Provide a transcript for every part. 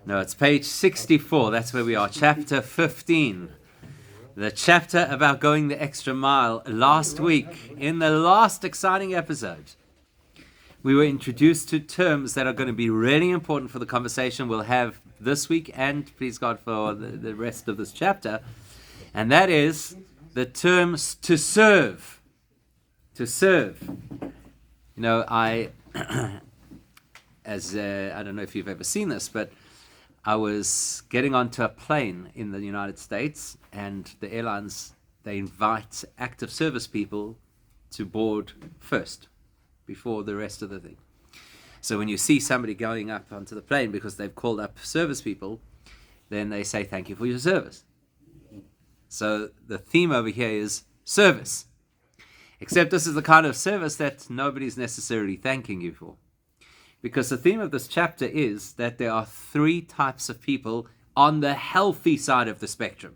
No, it's page 64. That's where we are. Chapter 15. The chapter about going the extra mile. Last week, in the last exciting episode, we were introduced to terms that are going to be really important for the conversation we'll have this week and, please God, for the rest of this chapter. And that is the terms to serve. To serve. You know, I don't know if you've ever seen this, but I was getting onto a plane in the United States, and the airlines, they invite active service people to board first, before the rest of the thing. So when you see somebody going up onto the plane because they've called up service people, then they say, thank you for your service. So the theme over here is service. Except this is the kind of service that nobody's necessarily thanking you for. Because the theme of this chapter is that there are three types of people on the healthy side of the spectrum.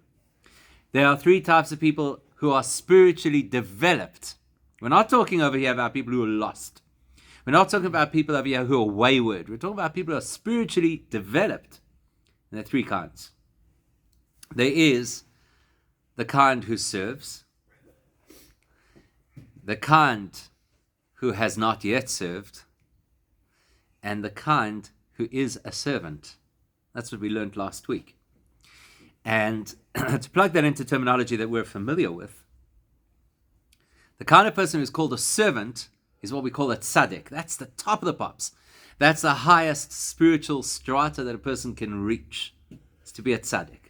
There are three types of people who are spiritually developed. We're not talking over here about people who are lost. We're not talking about people over here who are wayward. We're talking about people who are spiritually developed. And there are three kinds. There is the kind who serves, the kind who has not yet served, and the kind who is a servant. That's what we learned last week. And to plug that into terminology that we're familiar with, the kind of person who's called a servant is what we call a tzaddik. That's the top of the pops. That's the highest spiritual strata that a person can reach. It's to be a tzaddik.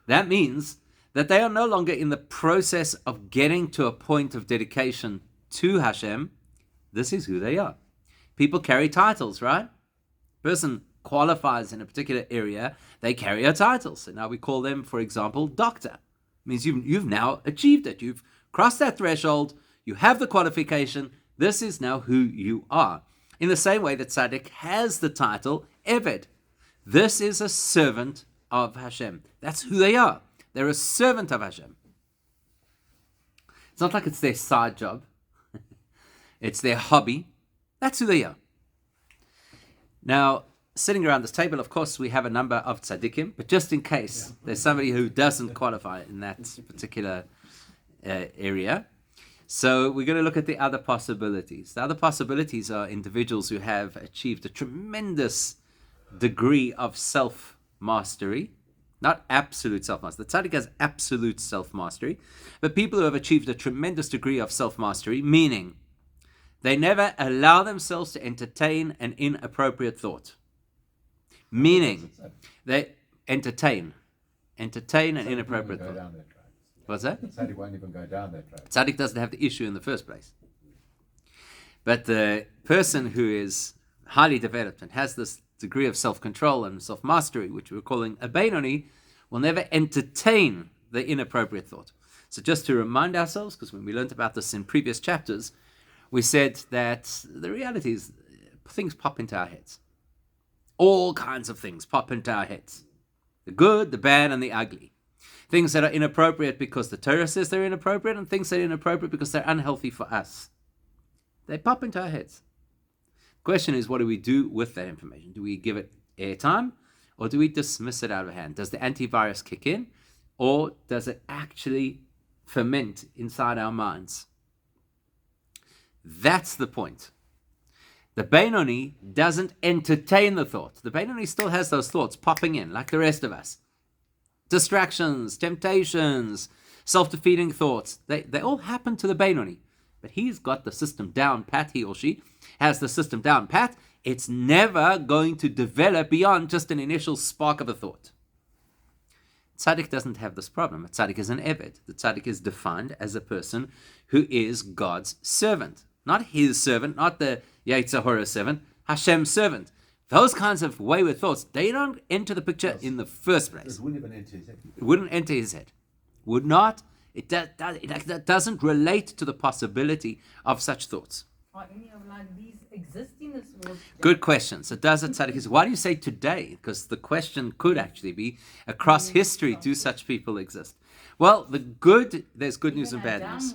That means that they are no longer in the process of getting to a point of dedication to Hashem. This is who they are. People carry titles, right? Person qualifies in a particular area, they carry a title. So now we call them, for example, doctor. It means you've now achieved it. You've crossed that threshold. You have the qualification. This is now who you are. In the same way that tzaddik has the title Eved. This is a servant of Hashem. That's who they are. They're a servant of Hashem. It's not like it's their side job. It's their hobby. That's who they are. Now, sitting around this table, of course, we have a number of tzaddikim, but just in case there's somebody who doesn't qualify in that particular area, so we're going to look at the other possibilities. The other possibilities are individuals who have achieved a tremendous degree of self-mastery, not absolute self-mastery. The tzaddik has absolute self-mastery, but people who have achieved a tremendous degree of self-mastery, meaning they never allow themselves to entertain an inappropriate thought. Meaning, they entertain an inappropriate thought. What's that? Tzaddik won't even go down that road. Tzaddik doesn't have the issue in the first place. But the person who is highly developed and has this degree of self-control and self-mastery, which we're calling a Beinoni, will never entertain the inappropriate thought. So just to remind ourselves, because when we learned about this in previous chapters, we said that the reality is things pop into our heads. All kinds of things pop into our heads. The good, the bad, and the ugly. Things that are inappropriate because the Torah says they're inappropriate, and things that are inappropriate because they're unhealthy for us. They pop into our heads. The question is, what do we do with that information? Do we give it airtime, or do we dismiss it out of hand? Does the antivirus kick in, or does it actually ferment inside our minds? That's the point. The Beinoni doesn't entertain the thought. The Beinoni still has those thoughts popping in, like the rest of us. Distractions, temptations, self-defeating thoughts. They all happen to the Beinoni. But he's got the system down pat, he or she has the system down pat. It's never going to develop beyond just an initial spark of a thought. Tzaddik doesn't have this problem. A tzaddik is an Eved. The tzaddik is defined as a person who is God's servant. Not his servant, not the Yetzer Hara servant, Hashem's servant. Those kinds of wayward thoughts, they don't enter the picture in the first place. It wouldn't even enter his head. It wouldn't enter his head. Would not. It doesn't relate to the possibility of such thoughts. Are any of like these exist in this world? Good question. So does a tzaddik, why do you say today? Because the question could actually be, across history, do such people exist? Well, there's good news and bad news.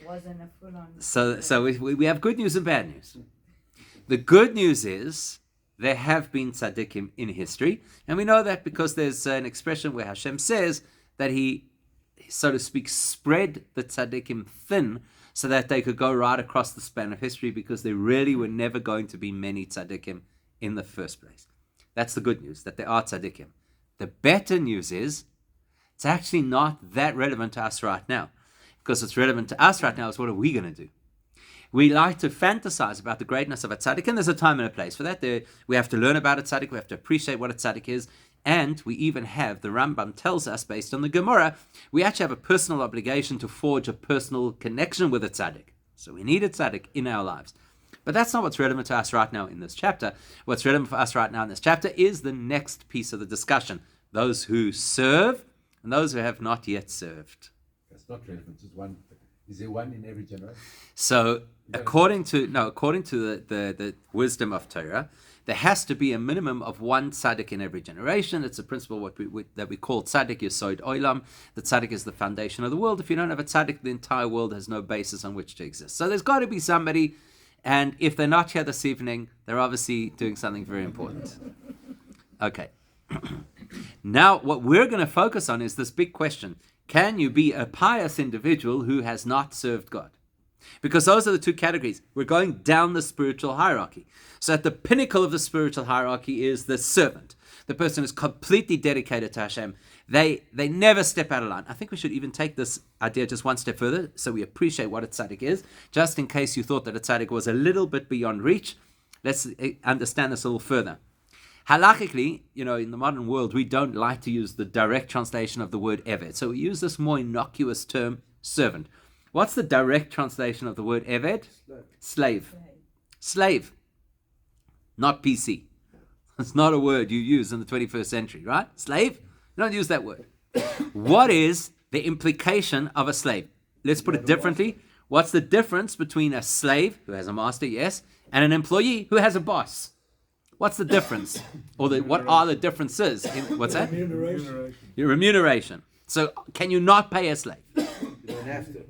Wasn't a full-on. So we have good news and bad news. The good news is there have been tzaddikim in history. And we know that because there's an expression where Hashem says that he, so to speak, spread the tzaddikim thin so that they could go right across the span of history, because there really were never going to be many tzaddikim in the first place. That's the good news, that there are tzaddikim. The better news is it's actually not that relevant to us right now, because what's relevant to us right now is what are we going to do? We like to fantasize about the greatness of a tzaddik, and there's a time and a place for that. We have to learn about a tzaddik, we have to appreciate what a tzaddik is, and we even have, the Rambam tells us, based on the Gemara, we actually have a personal obligation to forge a personal connection with a tzaddik. So we need a tzaddik in our lives. But that's not what's relevant to us right now in this chapter. What's relevant for us right now in this chapter is the next piece of the discussion. Those who serve and those who have not yet served. That's not relevant. Just one. Is there one in every generation? So according to the wisdom of Torah, there has to be a minimum of one tzaddik in every generation. It's a principle that we call tzaddik yesod olam. The tzaddik is the foundation of the world. If you don't have a tzaddik, the entire world has no basis on which to exist. So there's got to be somebody, and if they're not here this evening, they're obviously doing something very important. Okay. Now, what we're going to focus on is this big question. Can you be a pious individual who has not served God? Because those are the two categories. We're going down the spiritual hierarchy. So at the pinnacle of the spiritual hierarchy is the servant. The person is completely dedicated to Hashem. They never step out of line. I think we should even take this idea just one step further so we appreciate what a tzaddik is. Just in case you thought that a tzaddik was a little bit beyond reach, let's understand this a little further. Halachically, in the modern world, we don't like to use the direct translation of the word eved. So we use this more innocuous term, servant. What's the direct translation of the word eved? Slave. Slave. Not PC. It's not a word you use in the 21st century, right? Slave? You don't use that word. What is the implication of a slave? Let's put it differently. What's the difference between a slave, who has a master, yes, and an employee who has a boss? What's the difference? What are the differences? What's that? Remuneration. Your remuneration. So can you not pay a slave? You don't have to.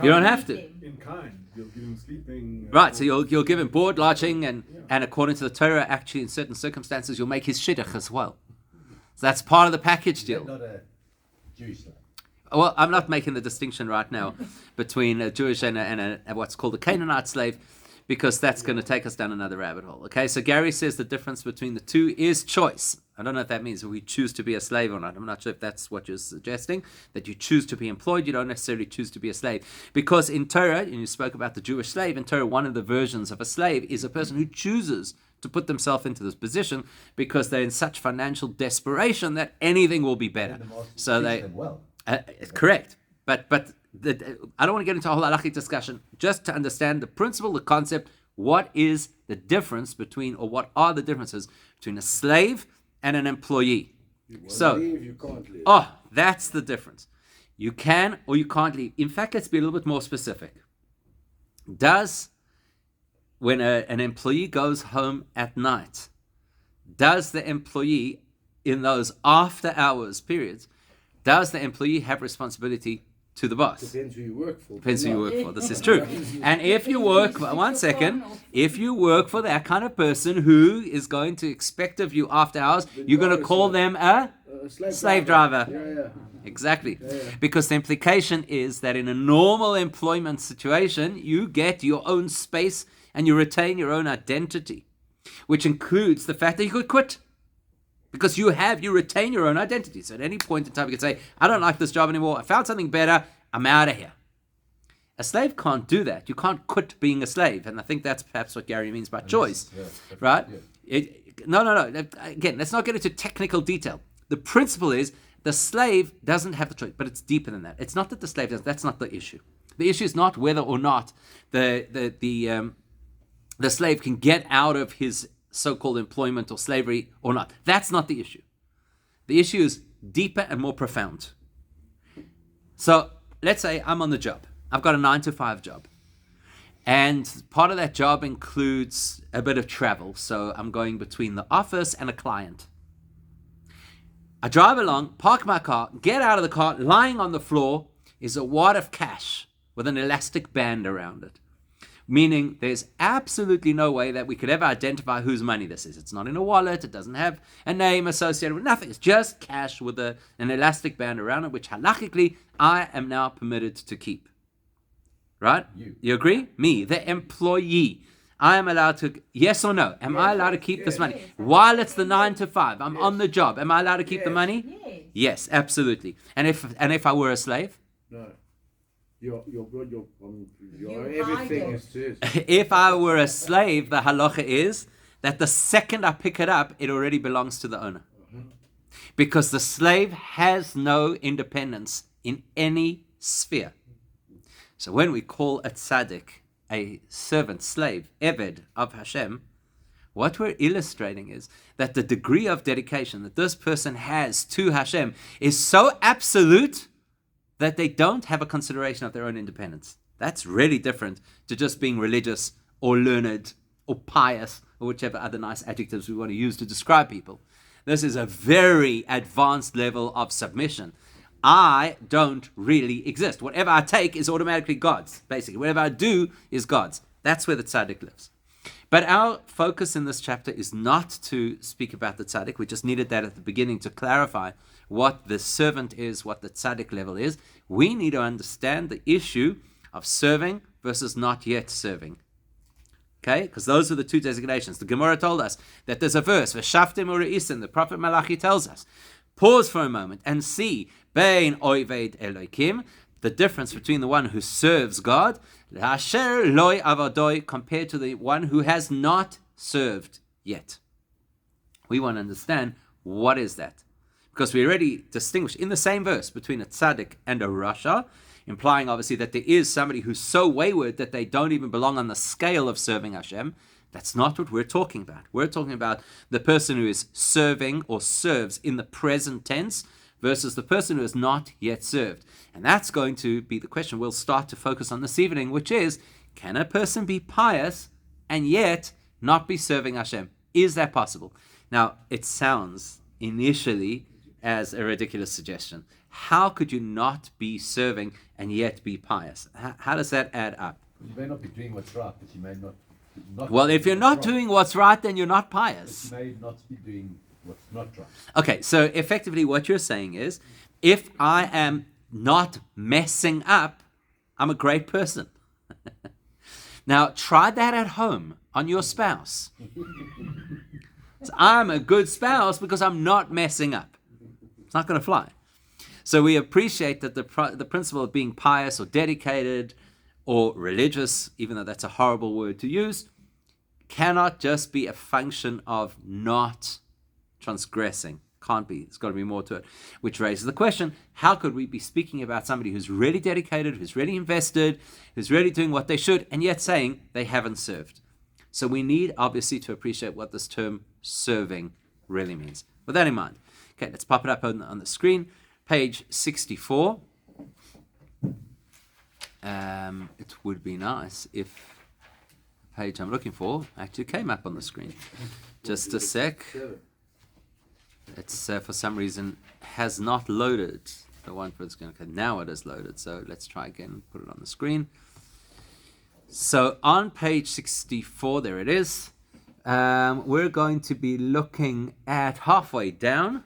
You don't have to. In kind. You'll give him sleeping. Right, so you'll give him board, lodging, and according to the Torah, actually in certain circumstances, you'll make his shidduch as well. So that's part of the package deal. Not a Jewish slave. Well, I'm not making the distinction right now between a Jewish and what's called a Canaanite slave, because that's going to take us down another rabbit hole. Okay, so Gary says the difference between the two is choice. I don't know if that means we choose to be a slave or not. I'm not sure if that's what you're suggesting, that you choose to be employed. You don't necessarily choose to be a slave. Because in Torah, and you spoke about the Jewish slave, in Torah, one of the versions of a slave is a person who chooses to put themselves into this position because they're in such financial desperation that anything will be better. So they... Well. Correct. But I don't want to get into a whole halachic discussion. Just to understand the principle, the concept, what is the difference between, or what are the differences between a slave and an employee? You can't leave. Oh, that's the difference. You can or you can't leave. In fact, let's be a little bit more specific. When an employee goes home at night, does the employee, in those after hours periods, does the employee have responsibility to the boss? Depends who you work for. Depends who you work for. This is true. And if you work, if you work for that kind of person who is going to expect of you after hours, you're going to call them a slave driver. Yeah. Exactly. Yeah. Because the implication is that in a normal employment situation, you get your own space and you retain your own identity, which includes the fact that you could quit. Because you retain your own identity. So at any point in time, you can say, I don't like this job anymore. I found something better. I'm out of here. A slave can't do that. You can't quit being a slave. And I think that's perhaps what Gary means by choice. Right? Yeah. No. Again, let's not get into technical detail. The principle is the slave doesn't have the choice, but it's deeper than that. It's not that the slave does. That's not the issue. The issue is not whether or not the slave can get out of his so-called employment or slavery or not. That's not the issue. The issue is deeper and more profound. So let's say I'm on the job. I've got a 9-to-5 job. And part of that job includes a bit of travel. So I'm going between the office and a client. I drive along, park my car, get out of the car. Lying on the floor is a wad of cash with an elastic band around it. Meaning there's absolutely no way that we could ever identify whose money this is. It's not in a wallet. It doesn't have a name associated with nothing. It's just cash with an elastic band around it, which halachically I am now permitted to keep. Right? You agree? Me, the employee. I am allowed to, yes or no? Am I allowed to keep this money? While it's the 9 to 5, I'm on the job. Am I allowed to keep the money? Yes. Yes, absolutely. And if I were a slave? No. Your You everything hide is his. If I were a slave, the halacha is that the second I pick it up, it already belongs to the owner. Because the slave has no independence in any sphere. So when we call a tzaddik a servant, slave, eved of Hashem, what we're illustrating is that the degree of dedication that this person has to Hashem is so absolute that they don't have a consideration of their own independence. That's really different to just being religious or learned or pious or whichever other nice adjectives we want to use to describe people. This is a very advanced level of submission. I don't really exist. Whatever I take is automatically God's, basically. Whatever I do is God's. That's where the tzaddik lives. But our focus in this chapter is not to speak about the tzaddik. We just needed that at the beginning to clarify what the servant is, what the tzaddik level is. We need to understand the issue of serving versus not yet serving. Okay? Because those are the two designations. The Gemara told us that there's a verse, V'shaftim u're'isim, the prophet Malachi tells us, pause for a moment and see, Bein oived Elokim, the difference between the one who serves God, Asher loy avadoi, compared to the one who has not served yet. We want to understand what is that. Because we already distinguish in the same verse between a tzaddik and a rasha, implying obviously that there is somebody who's so wayward that they don't even belong on the scale of serving Hashem. That's not what we're talking about. We're talking about the person who is serving or serves in the present tense versus the person who has not yet served. And that's going to be the question we'll start to focus on this evening, which is, can a person be pious and yet not be serving Hashem? Is that possible? Now, it sounds initially as a ridiculous suggestion. How could you not be serving and yet be pious? How does that add up? You may not be doing what's right, but you may not Well, if you're not doing what's right, then you're not pious. You may not be doing what's not right. Okay, so effectively what you're saying is, if I am not messing up, I'm a great person. Now, try that at home on your spouse. So I'm a good spouse because I'm not messing up. It's not going to fly. So we appreciate that the principle of being pious or dedicated or religious, even though that's a horrible word to use, cannot just be a function of not transgressing. Can't be. There's got to be more to it. Which raises the question, how could we be speaking about somebody who's really dedicated, who's really invested, who's really doing what they should, and yet saying they haven't served? So we need, obviously, to appreciate what this term serving really means. With that in mind, okay, let's pop it up on the screen. Page 64. It would be nice if the page I'm looking for actually came up on the screen. Just a sec. It's for some reason has not loaded the one for it's going to. Now it is loaded. So let's try again and put it on the screen. So on page 64, there it is. We're going to be looking at halfway down.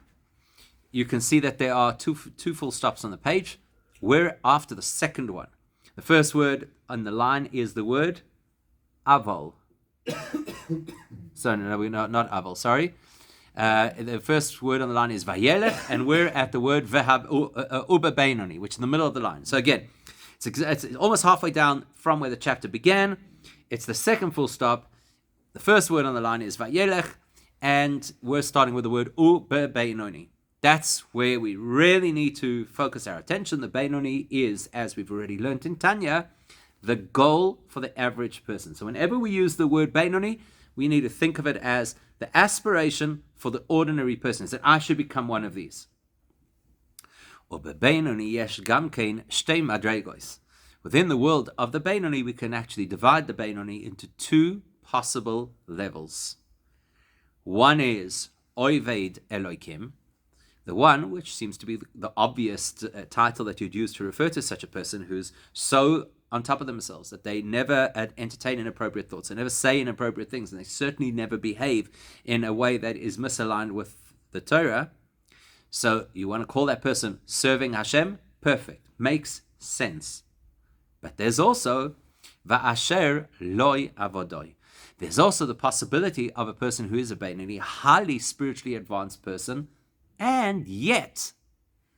You can see that there are two full stops on the page. We're after the second one. The first word on the line is the word avol. So no, we're not avol. Sorry. The first word on the line is vayelech, and we're at the word uba beinoni, which is in the middle of the line. So again, it's almost halfway down from where the chapter began. It's the second full stop. The first word on the line is vayelech, and we're starting with the word uba beinoni. That's where we really need to focus our attention. The beinoni is, as we've already learned in Tanya, the goal for the average person. So whenever we use the word beinoni, we need to think of it as the aspiration for the ordinary person, is that I should become one of these. Within the world of the beinoni, we can actually divide the beinoni into two possible levels. One is oived Elokim, the one which seems to be the obvious title that you'd use to refer to such a person who's so on top of themselves, that they never entertain inappropriate thoughts, they never say inappropriate things, and they certainly never behave in a way that is misaligned with the Torah. So you want to call that person serving Hashem? Perfect. Makes sense. But there's also va'asher loy avodoi. There's also the possibility of a person who is a Beinoni, a highly spiritually advanced person, and yet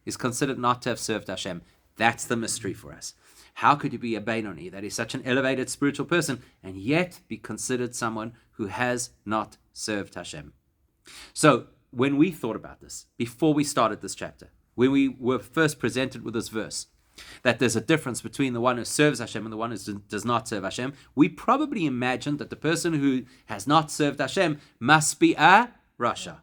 is considered not to have served Hashem. That's the mystery for us. How could you be a Beinoni, that is such an elevated spiritual person, and yet be considered someone who has not served Hashem? So when we thought about this, before we started this chapter, when we were first presented with this verse, that there's a difference between the one who serves Hashem and the one who does not serve Hashem, we probably imagined that the person who has not served Hashem must be a Rasha.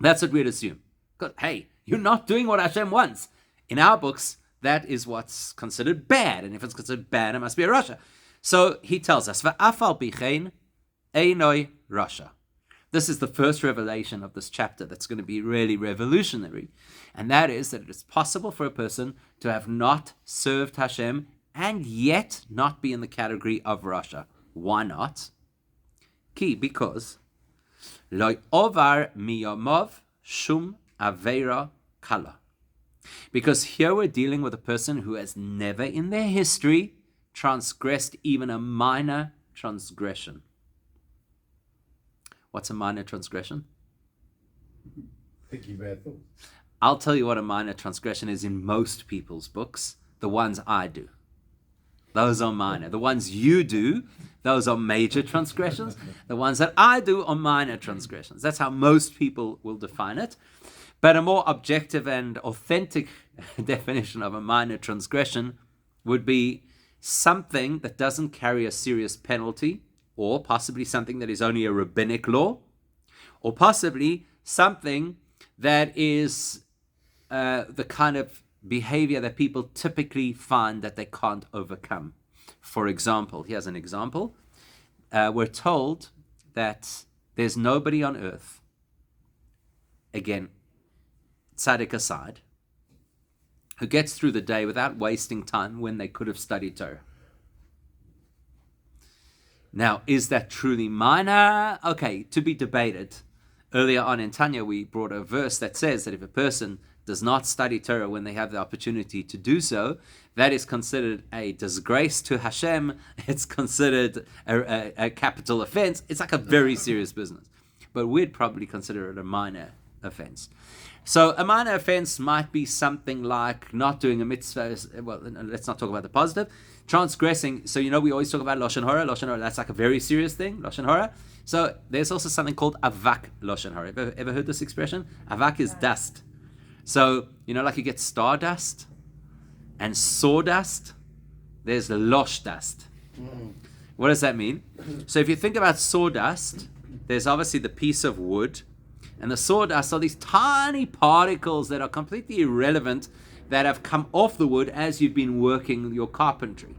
That's what we'd assume. Because, hey, you're not doing what Hashem wants. In our books, that is what's considered bad. And if it's considered bad, it must be a Rasha. So he tells us, Va'afal bichein einoi Rasha. This is the first revelation of this chapter that's going to be really revolutionary. And that is that it is possible for a person to have not served Hashem and yet not be in the category of Rasha. Why not? Because Lo ovar miyomov shum aveira kala. Because here we're dealing with a person who has never in their history transgressed even a minor transgression. What's a minor transgression? Thinking bad thoughts. I'll tell you what a minor transgression is in most people's books. The ones I do. Those are minor. The ones you do, those are major transgressions. The ones that I do are minor transgressions. That's how most people will define it. But a more objective and authentic definition of a minor transgression would be something that doesn't carry a serious penalty, or possibly something that is only a rabbinic law, or possibly something that is the kind of behavior that people typically find that they can't overcome. For example, here's an example. We're told that there's nobody on earth, again, tzaddik aside, who gets through the day without wasting time when they could have studied Torah. Now, is that truly minor? Okay, to be debated. Earlier on in Tanya, we brought a verse that says that if a person does not study Torah when they have the opportunity to do so, that is considered a disgrace to Hashem. It's considered a capital offense. It's like a very serious business. But we'd probably consider it a minor offense. So a minor offense might be something like not doing a mitzvah. Well, let's not talk about the positive. Transgressing. So, we always talk about Lashon Hora. Lashon Hora, that's like a very serious thing, Lashon Hora. So there's also something called avak Lashon Hora. Ever heard this expression? Avak is dust. So, like you get stardust and sawdust, there's losh dust. What does that mean? So if you think about sawdust, there's obviously the piece of wood, and the sawdust are these tiny particles that are completely irrelevant that have come off the wood as you've been working your carpentry.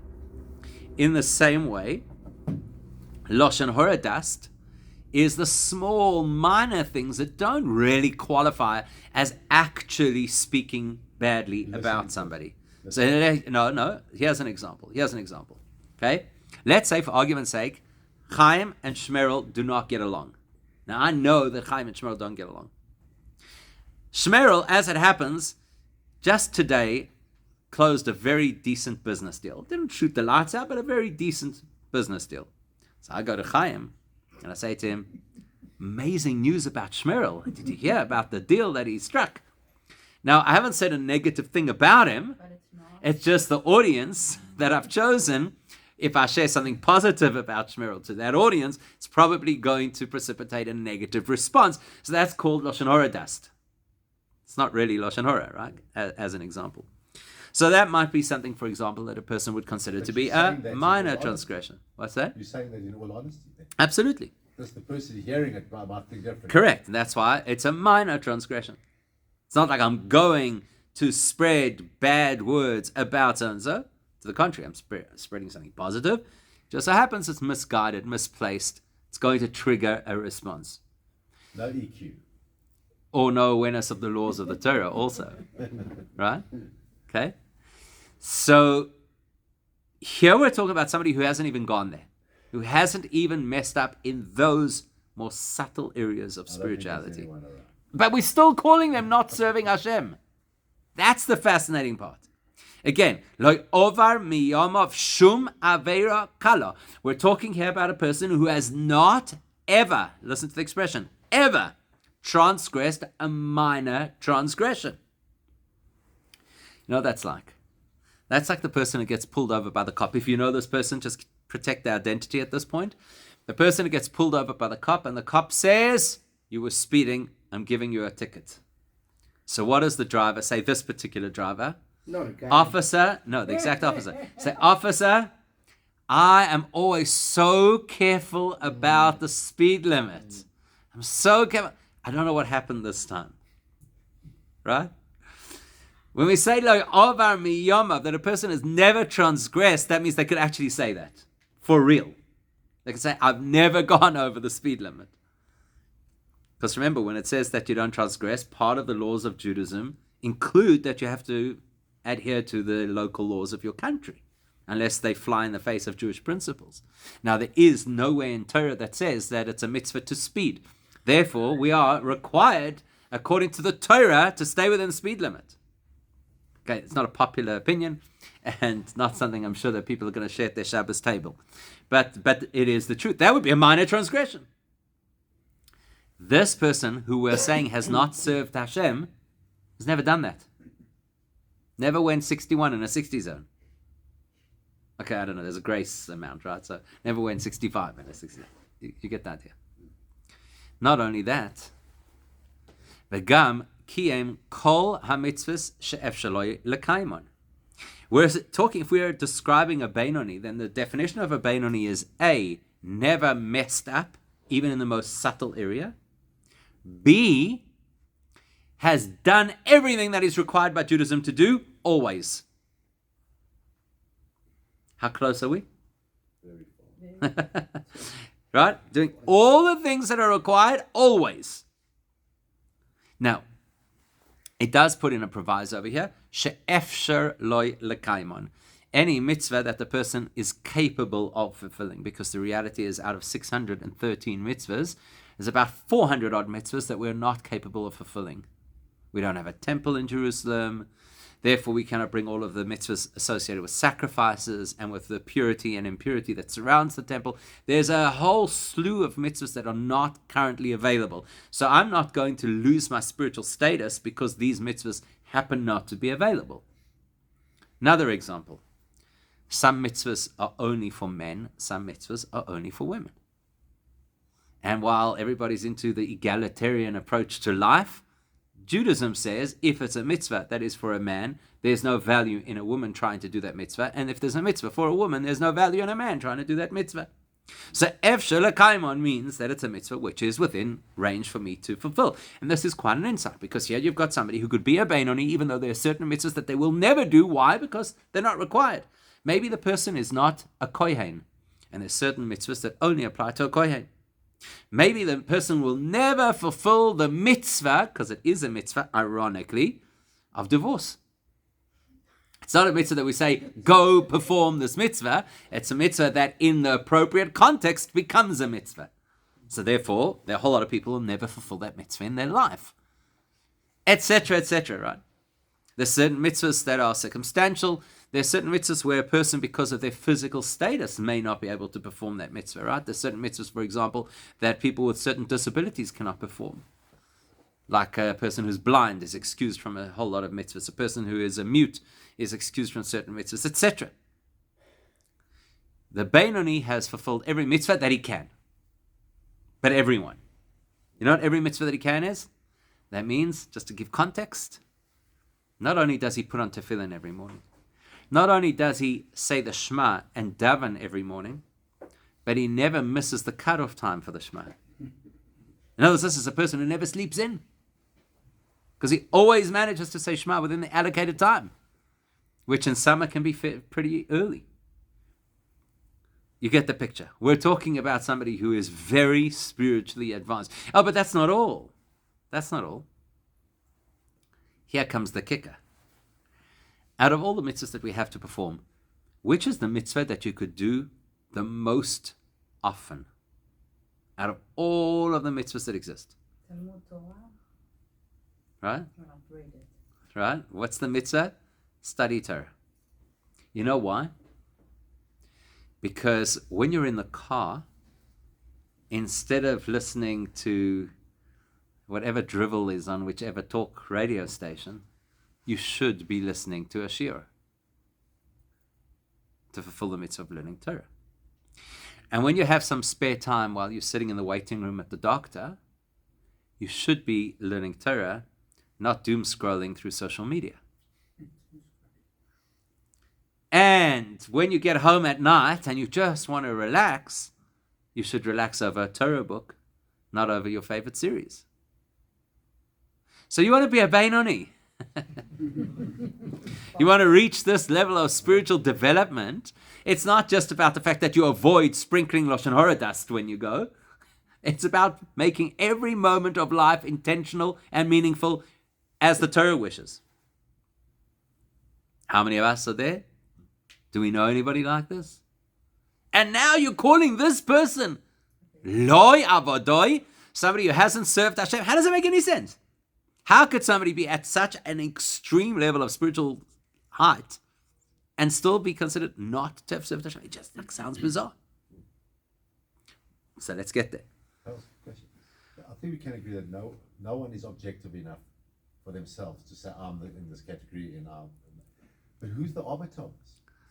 In the same way, Lashon Hora dust is the small, minor things that don't really qualify as actually speaking badly about somebody. So, no, here's an example. Okay? Let's say, for argument's sake, Chaim and Shmerel do not get along. Now, I know that Chaim and Shmerel don't get along. Shmerel, as it happens, just today closed a very decent business deal. Didn't shoot the lights out, but a very decent business deal. So I go to Chaim, and I say to him, amazing news about Shmerel. Did you hear about the deal that he struck? Now, I haven't said a negative thing about him. But it's not. It's just the audience that I've chosen. If I share something positive about Shmerel to that audience, it's probably going to precipitate a negative response. So that's called Lashon Hora dust. It's not really Lashon Hora, right? As an example. So that might be something, for example, that a person would consider to be a minor transgression. What's that? You're saying that in all honesty? Then? Absolutely. Because the person hearing it might think different. Correct. And that's why it's a minor transgression. It's not like I'm going to spread bad words about so-and-so. To the contrary, I'm spreading something positive. Just so happens it's misguided, misplaced. It's going to trigger a response. No EQ. Or no awareness of the laws of the Torah also. Right? Okay? So, Here we're talking about somebody who hasn't even gone there, who hasn't even messed up in those more subtle areas of I don't think there's spirituality. anyone around. But we're still calling them not serving Hashem. That's the fascinating part. Again, like ovar miyamav shum avera kala. We're talking here about a person who has not ever, listen to the expression, ever transgressed a minor transgression. You know what that's like? That's like the person who gets pulled over by the cop. If you know this person, just protect their identity at this point. The person who gets pulled over by the cop and the cop says, you were speeding, I'm giving you a ticket. So what does the driver say, this particular driver? Not again. Officer, no, the exact opposite. Say, officer, I am always so careful about the speed limit. I'm so careful. I don't know what happened this time. Right? When we say lo avar miyama, that a person has never transgressed, that means they could actually say that. For real. They can say, I've never gone over the speed limit. Because remember, when it says that you don't transgress, part of the laws of Judaism include that you have to adhere to the local laws of your country, unless they fly in the face of Jewish principles. Now, there is nowhere in Torah that says that it's a mitzvah to speed. Therefore, we are required, according to the Torah, to stay within the speed limit. Okay, it's not a popular opinion, and not something I'm sure that people are going to share at their Shabbos table. But it is the truth. That would be a minor transgression. This person who we're saying has not served Hashem has never done that. Never went 61 in a 60 zone. Okay, I don't know. There's a grace amount, right? So never went 65 in a 60 zone. You get that here. Not only that, v'gam kiyem kol hamitzvos she'efshaloi lekaimon. Whereas talking, if we're describing a Beinoni, then the definition of a Beinoni is A, never messed up, even in the most subtle area. B, has done everything that is required by Judaism to do, always. How close are we? Very far. Right? Doing all the things that are required, always. Now, it does put in a proviso over here. She'efsher loy lekaimon. Any mitzvah that the person is capable of fulfilling. Because the reality is, out of 613 mitzvahs, there's about 400 odd mitzvahs that we're not capable of fulfilling. We don't have a temple in Jerusalem. Therefore, we cannot bring all of the mitzvahs associated with sacrifices and with the purity and impurity that surrounds the temple. There's a whole slew of mitzvahs that are not currently available. So I'm not going to lose my spiritual status because these mitzvahs happen not to be available. Another example. Some mitzvahs are only for men. Some mitzvahs are only for women. And while everybody's into the egalitarian approach to life, Judaism says if it's a mitzvah that is for a man, there's no value in a woman trying to do that mitzvah. And if there's a mitzvah for a woman, there's no value in a man trying to do that mitzvah. So efshar lekaimon means that it's a mitzvah which is within range for me to fulfill. And this is quite an insight, because here you've got somebody who could be a Beinoni even though there are certain mitzvahs that they will never do. Why? Because they're not required. Maybe the person is not a kohen, and there's certain mitzvahs that only apply to a kohen. Maybe the person will never fulfill the mitzvah, because it is a mitzvah, ironically, of divorce. It's not a mitzvah that we say, go perform this mitzvah. It's a mitzvah that in the appropriate context becomes a mitzvah. So therefore, there are a whole lot of people who will never fulfill that mitzvah in their life. Etc., etc., right? There's certain mitzvahs that are circumstantial. There's certain mitzvahs where a person, because of their physical status, may not be able to perform that mitzvah, right? There's certain mitzvahs, for example, that people with certain disabilities cannot perform. Like a person who's blind is excused from a whole lot of mitzvahs. A person who is a mute is excused from certain mitzvahs, etc. The Beinoni has fulfilled every mitzvah that he can. But everyone. You know what every mitzvah that he can is? That means, just to give context, not only does he put on tefillin every morning, not only does he say the Shema and daven every morning, but he never misses the cutoff time for the Shema. In other words, this is a person who never sleeps in, because he always manages to say Shema within the allocated time, which in summer can be pretty early. You get the picture. We're talking about somebody who is very spiritually advanced. Oh, but that's not all. That's not all. Here comes the kicker. Out of all the mitzvahs that we have to perform, which is the mitzvah that you could do the most often out of all of the mitzvahs that exist? Talmud Torah. Right? When I've read it. Right? What's the mitzvah? Study Torah. You know why? Because when you're in the car, instead of listening to whatever drivel is on whichever talk radio station, you should be listening to a shiur to fulfill the mitzvah of learning Torah. And when you have some spare time while you're sitting in the waiting room at the doctor, you should be learning Torah, not doom scrolling through social media. And when you get home at night and you just want to relax, you should relax over a Torah book, not over your favorite series. So you want to be a Beinoni. You want to reach this level of spiritual development. It's not just about the fact that you avoid sprinkling Lashon Hara dust when you go. It's about making every moment of life intentional and meaningful as the Torah wishes. How many of us are there? Do we know anybody like this? And now you're calling this person Loi Avodoi, somebody who hasn't served Hashem. How does it make any sense? How could somebody be at such an extreme level of spiritual height and still be considered not to have served Hashem? It just sounds bizarre. So let's get there. That was a question. I think we can agree that no one is objective enough for themselves to say, I'm in this category and I'm. But who's the arbiter?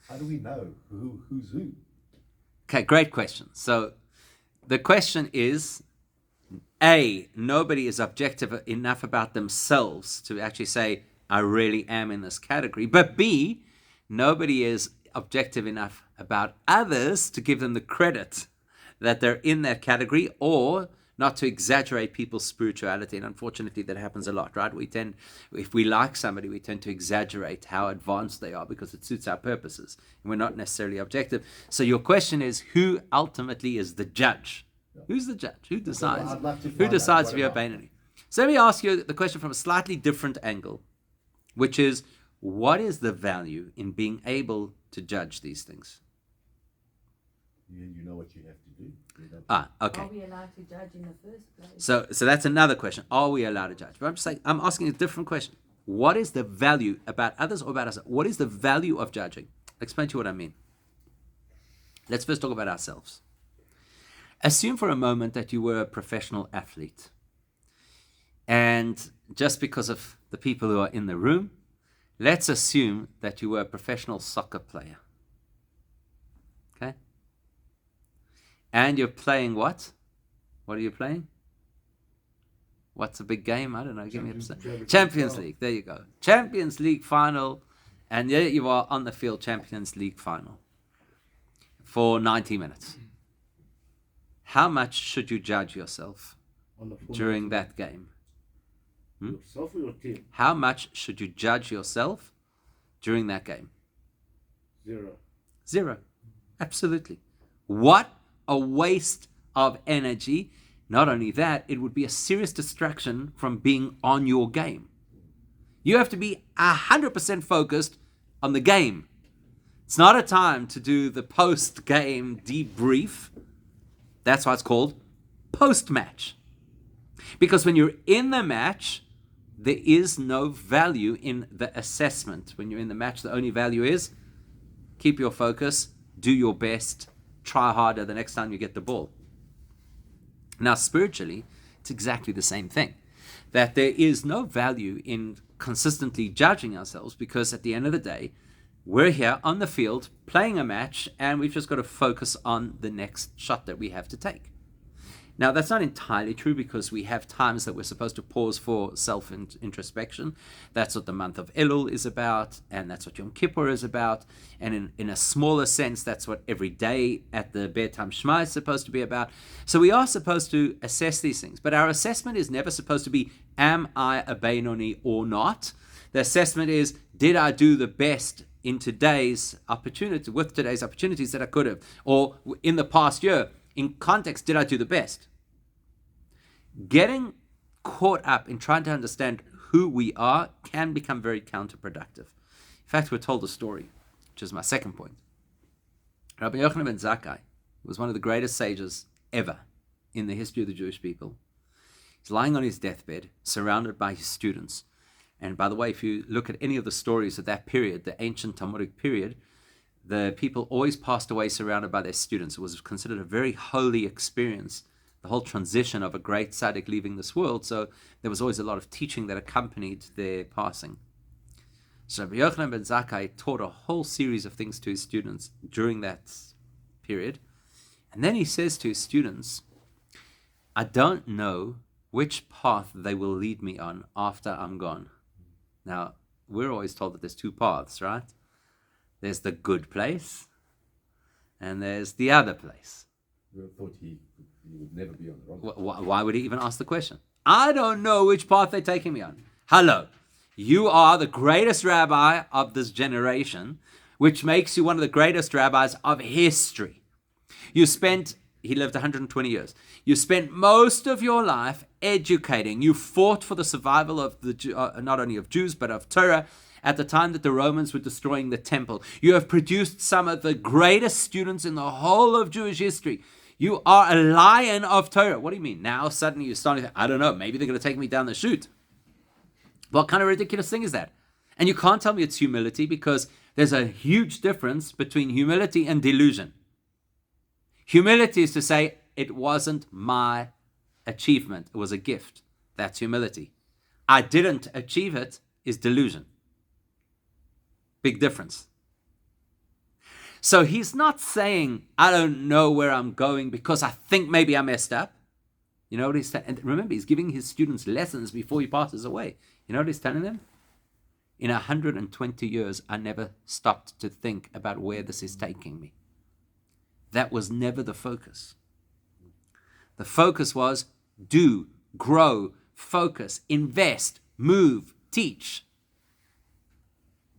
How do we know who's who? Okay, great question. So the question is, A, nobody is objective enough about themselves to actually say, I really am in this category. But B, nobody is objective enough about others to give them the credit that they're in that category, or not to exaggerate people's spirituality. And unfortunately, that happens a lot, right? If we like somebody, we tend to exaggerate how advanced they are because it suits our purposes. And we're not necessarily objective. So your question is, who ultimately is the judge? Who's the judge? Who decides? Who decides if you're a Beinoni? So let me ask you the question from a slightly different angle, which is, what is the value in being able to judge these things? You know what you have to do. Okay. Are we allowed to judge in the first place? So that's another question. Are we allowed to judge? But I'm just saying, I'm asking a different question. What is the value about others or about us? What is the value of judging? I'll explain to you what I mean. Let's first talk about ourselves. Assume for a moment that you were a professional athlete. And just because of the people who are in the room, let's assume that you were a professional soccer player. Okay? And you're playing what? What are you playing? What's a big game? I don't know. Give me a Champions League. There you go. Champions League final. And there you are on the field, Champions League final. For 90 minutes. How much should you judge yourself during that game? Yourself or your team? How much should you judge yourself during that game? 0. 0. Absolutely. What a waste of energy. Not only that, it would be a serious distraction from being on your game. You have to be 100% focused on the game. It's not a time to do the post-game debrief. That's why it's called post-match. Because when you're in the match, there is no value in the assessment. When you're in the match, the only value is keep your focus, do your best, try harder the next time you get the ball. Now, spiritually, it's exactly the same thing. That there is no value in consistently judging ourselves, because at the end of the day, we're here on the field playing a match, and we've just got to focus on the next shot that we have to take. Now, that's not entirely true, because we have times that we're supposed to pause for self-introspection. That's what the month of Elul is about, and that's what Yom Kippur is about. And in a smaller sense, that's what every day at the bedtime Shema is supposed to be about. So we are supposed to assess these things. But our assessment is never supposed to be, am I a Beinoni or not? The assessment is, did I do the best in today's opportunity, with today's opportunities that I could have? Or in the past year, in context, did I do the best? Getting caught up in trying to understand who we are can become very counterproductive. In fact, we're told a story, which is my second point. Rabbi Yochanan ben Zakkai was one of the greatest sages ever in the history of the Jewish people. He's lying on his deathbed, surrounded by his students. And by the way, if you look at any of the stories of that period, the ancient Talmudic period, the people always passed away surrounded by their students. It was considered a very holy experience, the whole transition of a great tzaddik leaving this world. So there was always a lot of teaching that accompanied their passing. So Rabbi Yochanan ben Zakkai taught a whole series of things to his students during that period. And then he says to his students, I don't know which path they will lead me on after I'm gone. Now, we're always told that there's two paths, right? There's the good place, and there's the other place. We thought he would never be on the wrong. Why would he even ask the question? I don't know which path they're taking me on. Hello, you are the greatest rabbi of this generation, which makes you one of the greatest rabbis of history. He lived 120 years. You spent most of your life educating. You fought for the survival of not only of Jews, but of Torah at the time that the Romans were destroying the temple. You have produced some of the greatest students in the whole of Jewish history. You are a lion of Torah. What do you mean? Now suddenly you're starting to think, I don't know, maybe they're going to take me down the chute. What kind of ridiculous thing is that? And you can't tell me it's humility, because there's a huge difference between humility and delusion. Humility is to say, it wasn't my achievement, it was a gift. That's humility. I didn't achieve it is delusion. Big difference. So he's not saying, I don't know where I'm going because I think maybe I messed up. You know what he's saying? And remember, he's giving his students lessons before he passes away. You know what he's telling them? In 120 years, I never stopped to think about where this is taking me. That was never the focus. The focus was do, grow, focus, invest, move, teach.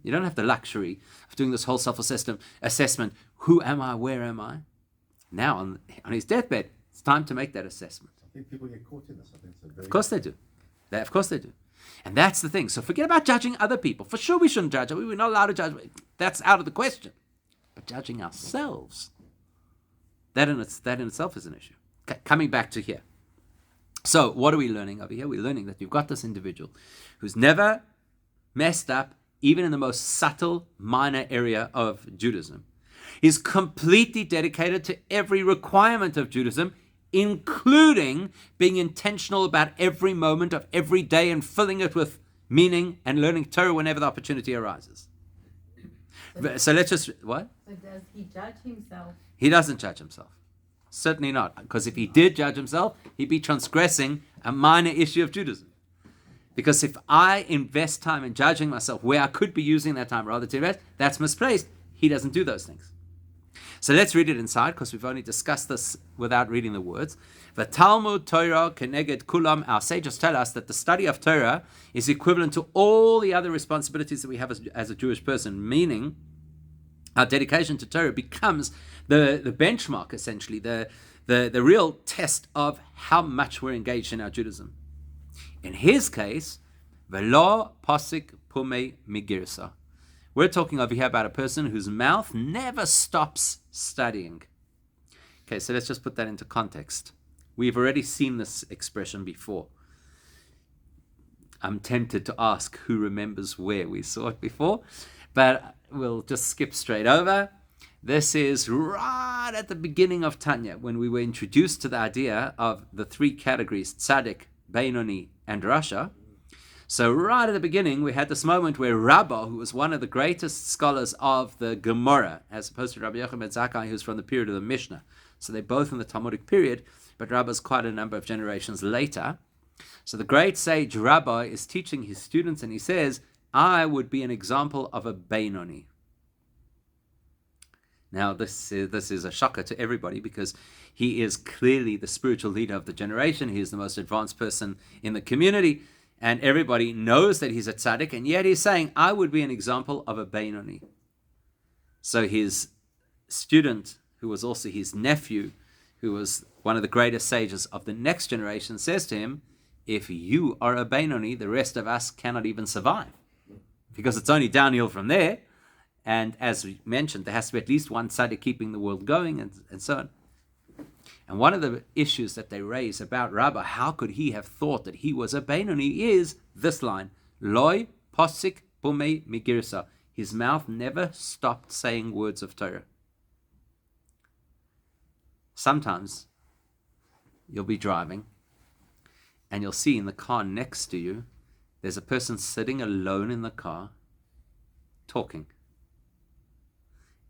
You don't have the luxury of doing this whole self-assessment. Who am I? Where am I? Now, on his deathbed, it's time to make that assessment. I think people get caught in this. I think it's a very Of course they do. Of course they do. And that's the thing. So forget about judging other people. For sure we shouldn't judge. We're not allowed to judge. That's out of the question. But judging ourselves, that in itself is an issue. Okay, coming back to here. So what are we learning over here? We're learning that you've got this individual who's never messed up, even in the most subtle, minor area of Judaism. He's completely dedicated to every requirement of Judaism, including being intentional about every moment of every day and filling it with meaning and learning Torah whenever the opportunity arises. So let's just, what? So does he judge himself? He doesn't judge himself. Certainly not. Because if he did judge himself, he'd be transgressing a minor issue of Judaism. Because if I invest time in judging myself where I could be using that time rather to invest, that's misplaced. He doesn't do those things. So let's read it inside, because we've only discussed this without reading the words. The Talmud Torah keneged kulam. Our sages tell us that the study of Torah is equivalent to all the other responsibilities that we have as a Jewish person, meaning our dedication to Torah becomes the benchmark, essentially, the real test of how much we're engaged in our Judaism. In his case, velo posik pume migirsa. We're talking over here about a person whose mouth never stops studying. Okay, so let's just put that into context. We've already seen this expression before. I'm tempted to ask who remembers where we saw it before, but we'll just skip straight over. This is right at the beginning of Tanya, when we were introduced to the idea of the three categories, tzaddik, Beinoni, and Rasha. So right at the beginning, we had this moment where Rabbah, who was one of the greatest scholars of the Gemara, as opposed to Rabbi Yochanan ben Zakkai, who's from the period of the Mishnah. So they're both in the Talmudic period, but Rabbah's quite a number of generations later. So the great sage Rabbah is teaching his students, and he says, I would be an example of a Beinoni. Now, this is a shocker to everybody, because he is clearly the spiritual leader of the generation. He is the most advanced person in the community, and everybody knows that he's a tzaddik, and yet he's saying, I would be an example of a Beinoni. So his student, who was also his nephew, who was one of the greatest sages of the next generation, says to him, if you are a Beinoni, the rest of us cannot even survive, because it's only downhill from there. And as we mentioned, there has to be at least one tzaddik keeping the world going, and so on. And one of the issues that they raise about Rabbah, how could he have thought that he was a Beinoni, is this line, Loi posik bumei migirsa. His mouth never stopped saying words of Torah. Sometimes you'll be driving and you'll see in the car next to you, there's a person sitting alone in the car talking.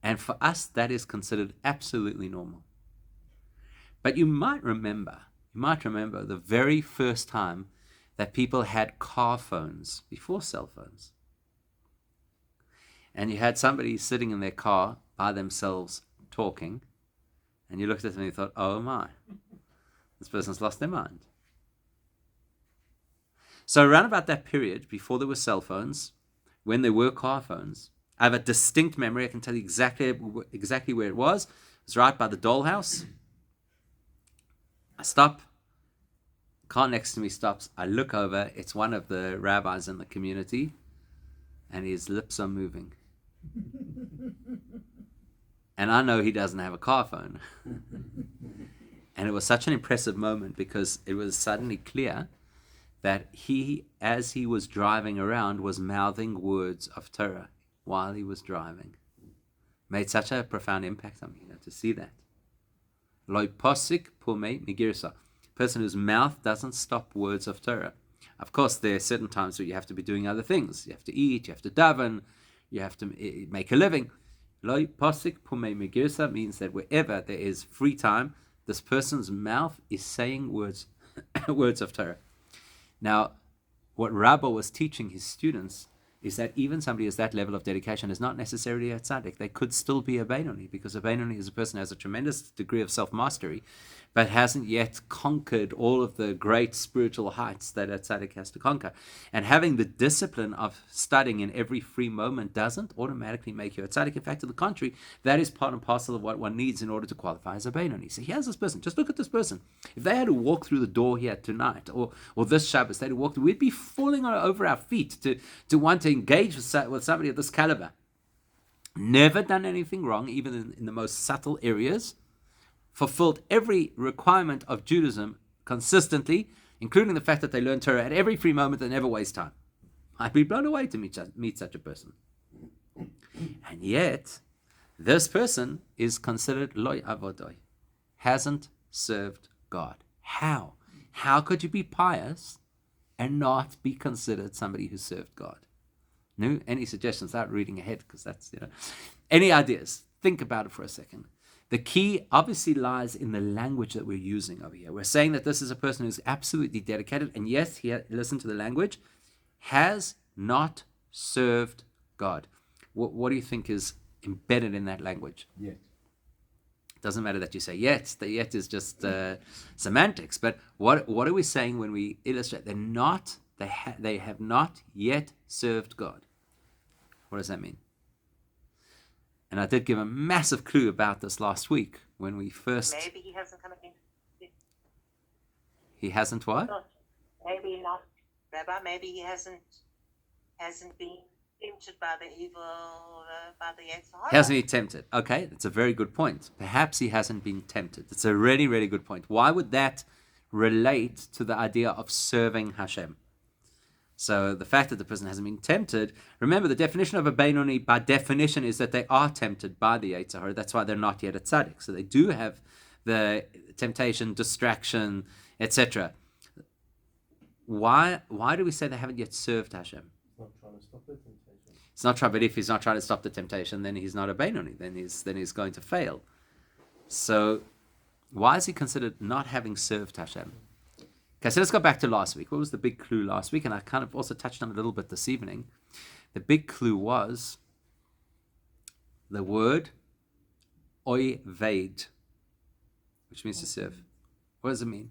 And for us, that is considered absolutely normal. But you might remember the very first time that people had car phones before cell phones. And you had somebody sitting in their car by themselves talking, and you looked at them and you thought, oh my, this person's lost their mind. So around about that period, before there were cell phones, when there were car phones, I have a distinct memory. I can tell you exactly where it was. It was right by the dollhouse. I stop. Car next to me stops. I look over. It's one of the rabbis in the community, and his lips are moving. And I know he doesn't have a car phone. And it was such an impressive moment because it was suddenly clear that he, as he was driving around, was mouthing words of Torah while he was driving. Made such a profound impact on me, to see that. Loi posik pumei migirsa. Person whose mouth doesn't stop words of Torah. Of course, there are certain times where you have to be doing other things. You have to eat, you have to daven, you have to make a living. Loi posik pumei migirsa means that wherever there is free time, this person's mouth is saying words of Torah. Now, what Rabbah was teaching his students is that even somebody has that level of dedication is not necessarily a tzaddik. They could still be a Beinoni, because a Beinoni is a person who has a tremendous degree of self-mastery, but hasn't yet conquered all of the great spiritual heights that a tzaddik has to conquer. And having the discipline of studying in every free moment doesn't automatically make you a tzaddik. In fact, to the contrary, that is part and parcel of what one needs in order to qualify as a Beinoni. So here's this person. Just look at this person. If they had to walk through the door here tonight, or this Shabbos, they had to walk through, we'd be falling over our feet to want to engage with somebody of this caliber. Never done anything wrong, even in the most subtle areas. Fulfilled every requirement of Judaism consistently, including the fact that they learn Torah at every free moment and never waste time. I'd be blown away to meet such a person. And yet, this person is considered loy avodoi, hasn't served God. How? How could you be pious and not be considered somebody who served God? No? Any suggestions without reading ahead? Because that's, Any ideas? Think about it for a second. The key obviously lies in the language that we're using over here. We're saying that this is a person who's absolutely dedicated, and yes, listen to the language, has not served God. What do you think is embedded in that language? Yet. Doesn't matter that you say yet. The yet is just semantics. But what are we saying when we illustrate? They have not yet served God. What does that mean? And I did give a massive clue about this last week when we first... Maybe he hasn't kind of been... He hasn't what? Maybe not, Rabbi. Maybe he hasn't been tempted by the evil, by the Yetzirah. He hasn't been tempted. Okay, that's a very good point. Perhaps he hasn't been tempted. It's a really, really good point. Why would that relate to the idea of serving Hashem? So the fact that the person hasn't been tempted, remember the definition of a Beinoni by definition is that they are tempted by the Yetzirah. That's why they're not yet a tzaddik. So they do have the temptation, distraction, etc. Why do we say they haven't yet served Hashem? Not trying to stop the temptation. It's not trying, but if he's not trying to stop the temptation, then he's not a Beinoni. Then he's going to fail. So why is he considered not having served Hashem? Okay, so let's go back to last week. What was the big clue last week? And I kind of also touched on it a little bit this evening. The big clue was the word oived, which means to serve. What does it mean?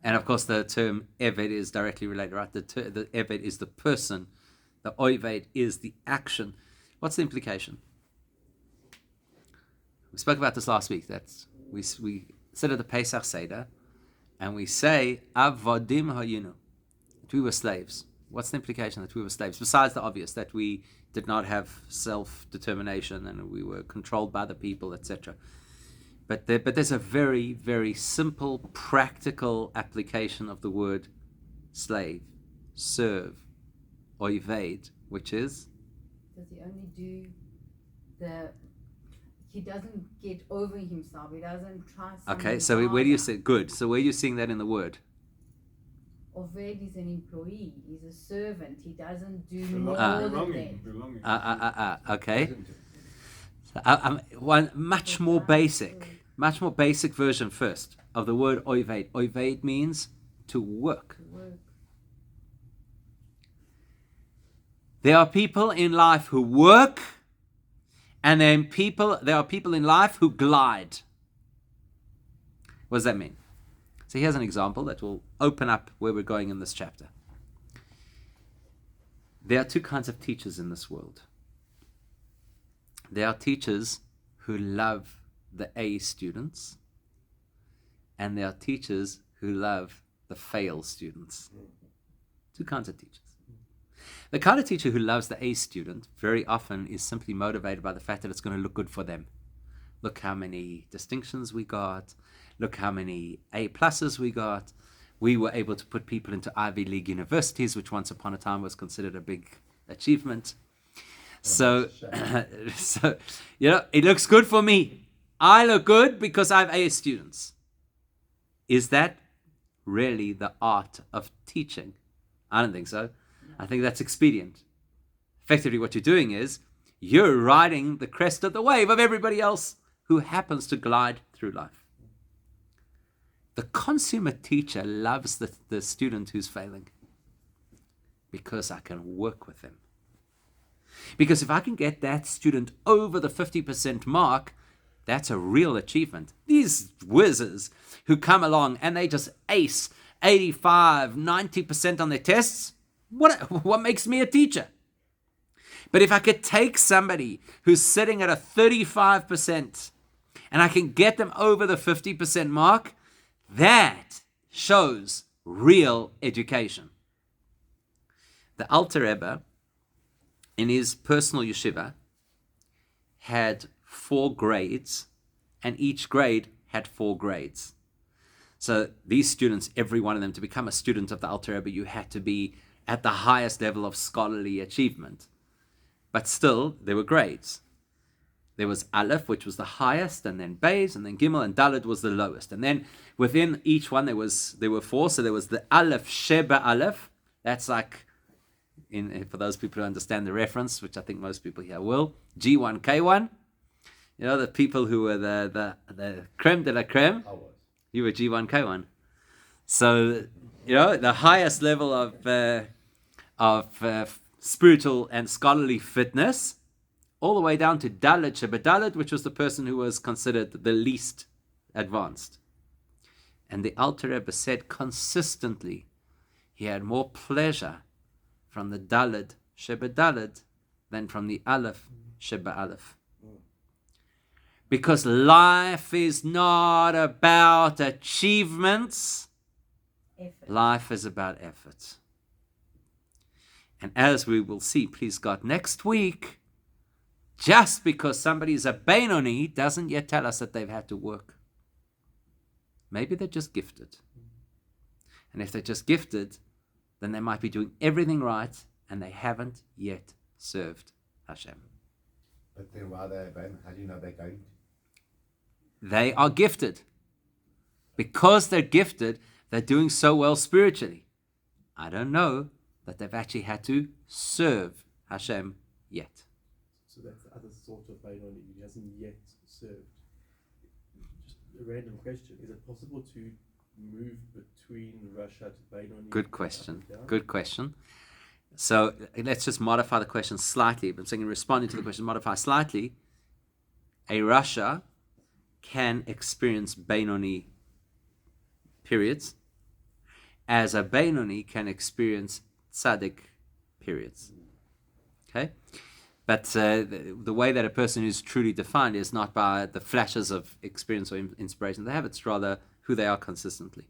And of course, the term eved is directly related, right? The eved is the person. The oived is the action. What's the implication? We spoke about this last week. We said at the Pesach Seder, and we say, Avodim hayinu, that we were slaves. What's the implication? That we were slaves, besides the obvious, that we did not have self-determination and we were controlled by the people, etc. But there's a very, very simple, practical application of the word slave, serve, or evade, which is? Does he only do he doesn't get over himself, he doesn't try something Okay, so where do you harder. see, good, so where are you seeing that in the word? Oved is an employee, he's a servant, he doesn't do Belong- more than belonging. that. Okay. One much more basic version first of the word oived. Oived means to work. To work. There are people in life who work, and then there are people in life who glide. What does that mean? So here's an example that will open up where we're going in this chapter. There are two kinds of teachers in this world. There are teachers who love the A students, and there are teachers who love the fail students. Two kinds of teachers. The kind of teacher who loves the A student very often is simply motivated by the fact that it's going to look good for them. Look how many distinctions we got. Look how many A pluses we got. We were able to put people into Ivy League universities, which once upon a time was considered a big achievement. So it looks good for me. I look good because I have A students. Is that really the art of teaching? I don't think so. I think that's expedient. Effectively, what you're doing is you're riding the crest of the wave of everybody else who happens to glide through life. The consummate teacher loves the student who's failing because I can work with them. Because if I can get that student over the 50% mark, that's a real achievement. These whizzes who come along and they just ace 85, 90% on their tests, what makes me a teacher? But if I could take somebody who's sitting at a 35% and I can get them over the 50% mark, that shows real education. The Alter Rebbe, in his personal yeshiva, had 4 grades, and each grade had 4 grades. So these students, every one of them, to become a student of the Alter Rebbe, you had to be at the highest level of scholarly achievement. But still, there were grades. There was Aleph, which was the highest, and then Beis, and then Gimel, and Dalet was the lowest. And then within each one, there were 4. So there was the Aleph Sheba Aleph. That's like, for those people who understand the reference, which I think most people here will, G1, K1. You know, the people who were the creme de la creme. I was. You were G1, K1. So, you know, the highest level of spiritual and scholarly fitness, all the way down to Dalet Sheba Dalet, which was the person who was considered the least advanced. And the Alter Rebbe said consistently he had more pleasure from the Dalet Sheba Dalet than from the Aleph Sheba Aleph. Because life is not about achievements. Effort. Life is about effort. And as we will see, please God, next week, just because somebody is a Benoni doesn't yet tell us that they've had to work. Maybe they're just gifted. And if they're just gifted, then they might be doing everything right and they haven't yet served Hashem. But then why are they abandoned? How do you know they're going to? They are gifted. Because they're gifted, they're doing so well spiritually. I don't know that they've actually had to serve Hashem yet. So that's the other sort of Benoni. He hasn't yet served. Just a random question. Is it possible to move between Russia to Benoni? Good question. Good question. So let's just modify the question slightly. But saying responding to the question, modify slightly. A Russia can experience Benoni periods, as a Benoni can experience tzaddik periods. Okay? But the way that a person is truly defined is not by the flashes of experience or inspiration they have, it's rather who they are consistently.